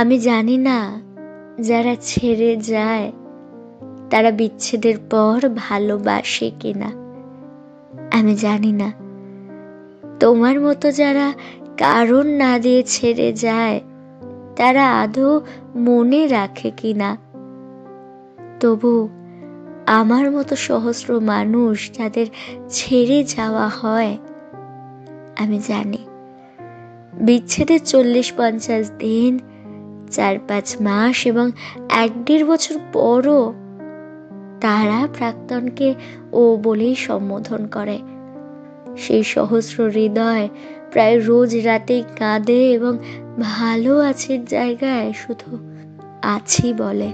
আমি জানি না যারা ছেড়ে যায় তারা বিচ্ছেদের পর ভালোবাসে কিনা। আমি জানি না তোমার মতো যারা কারণ না দিয়ে ছেড়ে যায় তারা আদৌ মনে রাখে কিনা। তবু আমার মতো সহস্র মানুষ যাদের ছেড়ে যাওয়া হয়, আমি জানি বিচ্ছেদের 40-50 দিন, 4-5 মাস এবং 1-1.5 বছর পরও তারা প্রাক্তনকে ও বলেই সম্বোধন করে। সেই সহস্র হৃদয় প্রায় রোজ রাতেই কাঁদে এবং ভালো আছে জায়গায় শুধু আছি বলে।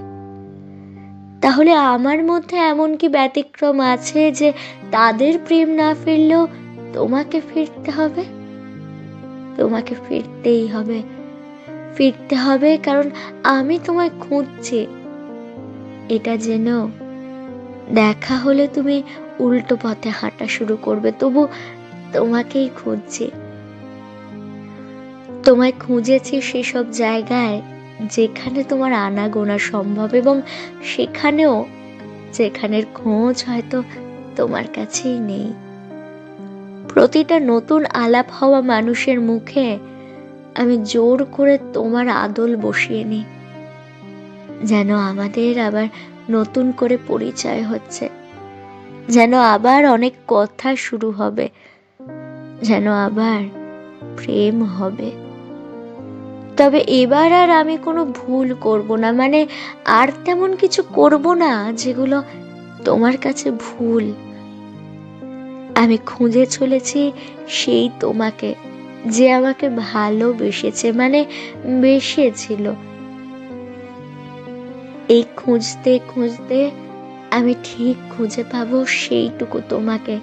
তাহলে আমার মধ্যে এমন কি ব্যতিক্রম আছে যে তাদের প্রেম না ফিরলেও তোমাকে ফিরতে হবে? তোমাকে ফিরতেই হবে, ফিরতে হবে, কারণ আমি তোমায় খুঁজছি। এটা জেনেও দেখা হলে তুমি উল্টো পথে হাঁটা শুরু করবে, তবু তোমাকেই খুঁজছি। তোমায় খুঁজেছি সেসব জায়গায় যেখানে তোমার আনাগোনা সম্ভব, এবং সেখানেও যেখানের খোঁজ হয়তো তোমার কাছেই নেই। প্রতিটা নতুন আলাপ হওয়া মানুষের মুখে আমি জোর করে তোমার আদল বসিয়ে নিই, যেন আমাদের আবার নতুন করে পরিচয় হচ্ছে, যেন আবার অনেক কথা শুরু হবে, যেন আবার প্রেম হবে। তবে এবার আর আমি কোনো ভুল করব না, মানে আর তেমন কিছু করব না যেগুলো তোমার কাছে ভুল। আমি খুঁজে চলেছি সেই তোমাকে যে আমাকে ভালোবেসেছে, মানে বেসেছিল। এই খুঁজতে খুঁজতে আমি ঠিক খুঁজে পাবো সেইটুকু তোমাকে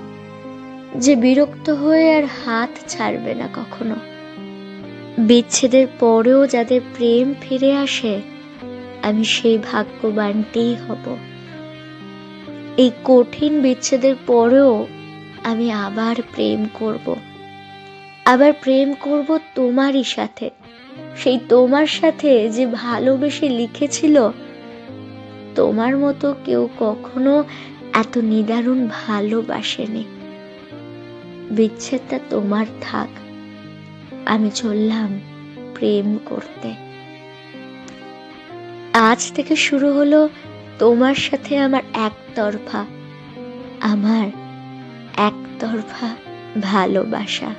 যে বিরক্ত হয়ে আর হাত ছাড়বে না কখনো। বিচ্ছেদের পরেও যাদের প্রেম ফিরে আসে, আমি সেই ভাগ্যবানটিই হব। এই কঠিন বিচ্ছেদের পরেও আমি আবার প্রেম করব, আবার প্রেম করব তোমারই সাথে, সেই তোমার সাথে যে ভালোবেসে লিখেছিল, তোমার মতো কেউ কখনো এত নিদারুণ ভালোবাসেনি। বিচ্ছেদটা তোমার থাক, আমি চললাম প্রেম করতে। আজ থেকে শুরু হলো তোমার সাথে আমার একতরফা ভালোবাসা।